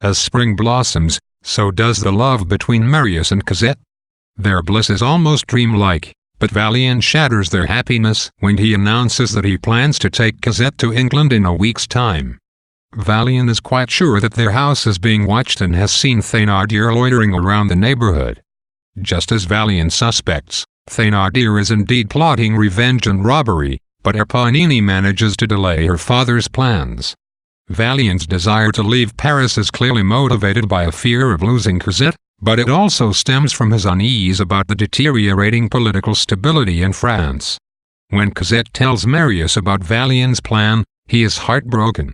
As spring blossoms, so does the love between Marius and Cosette. Their bliss is almost dreamlike, but Valien shatters their happiness when he announces that he plans to take Cosette to England in a week's time. Valien is quite sure that their house is being watched and has seen Thénardier loitering around the neighborhood. Just as Valien suspects, Thénardier is indeed plotting revenge and robbery, but Éponine manages to delay her father's plans. Valien's desire to leave Paris is clearly motivated by a fear of losing Cosette, but it also stems from his unease about the deteriorating political stability in France. When Cosette tells Marius about Valien's plan, he is heartbroken.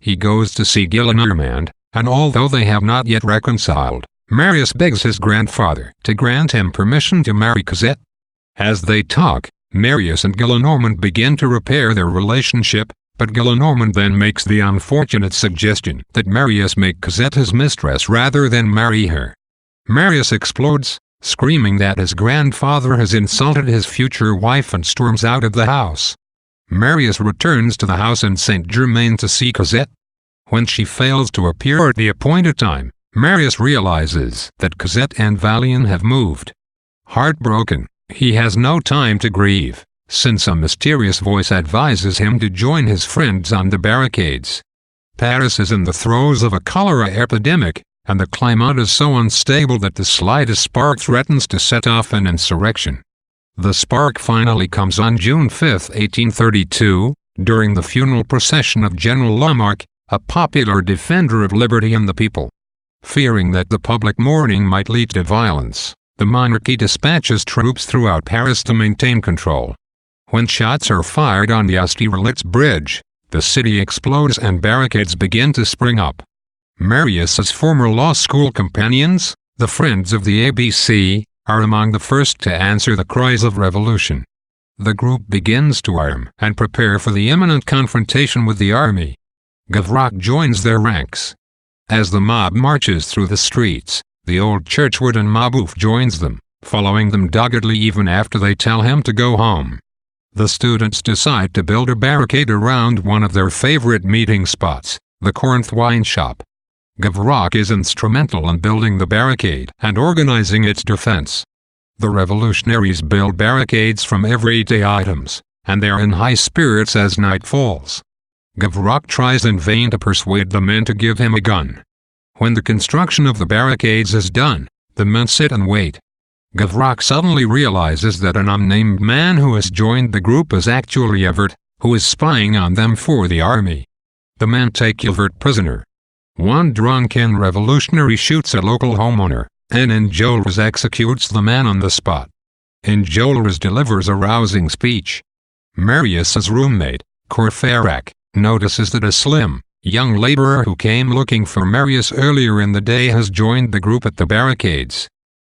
He goes to see Gillenormand, and although they have not yet reconciled, Marius begs his grandfather to grant him permission to marry Cosette. As they talk, Marius and Gillenormand begin to repair their relationship, but Gillenormand then makes the unfortunate suggestion that Marius make Cosette his mistress rather than marry her. Marius explodes, screaming that his grandfather has insulted his future wife and storms out of the house. Marius returns to the house in Saint-Germain to see Cosette. When she fails to appear at the appointed time, Marius realizes that Cosette and Valien have moved. Heartbroken, he has no time to grieve, since a mysterious voice advises him to join his friends on the barricades. Paris is in the throes of a cholera epidemic, and the climate is so unstable that the slightest spark threatens to set off an insurrection. The spark finally comes on June 5, 1832, during the funeral procession of General Lamarck, a popular defender of liberty and the people. Fearing that the public mourning might lead to violence, the monarchy dispatches troops throughout Paris to maintain control. When shots are fired on the Austerlitz bridge, the city explodes and barricades begin to spring up. Marius's former law school companions, the Friends of the ABC, are among the first to answer the cries of revolution. The group begins to arm and prepare for the imminent confrontation with the army. Gavroche joins their ranks. As the mob marches through the streets, the old churchward and Mabeuf joins them, following them doggedly even after they tell him to go home. The students decide to build a barricade around one of their favorite meeting spots, the Corinth wine shop. Gavroche is instrumental in building the barricade and organizing its defense. The revolutionaries build barricades from everyday items, and they are in high spirits as night falls. Gavroche tries in vain to persuade the men to give him a gun. When the construction of the barricades is done, the men sit and wait. Gavroche suddenly realizes that an unnamed man who has joined the group is actually Evert, who is spying on them for the army. The men take Evert prisoner. One drunken revolutionary shoots a local homeowner, and Enjolras executes the man on the spot. Enjolras delivers a rousing speech. Marius's roommate, Courfeyrac, notices that a slim, young laborer who came looking for Marius earlier in the day has joined the group at the barricades.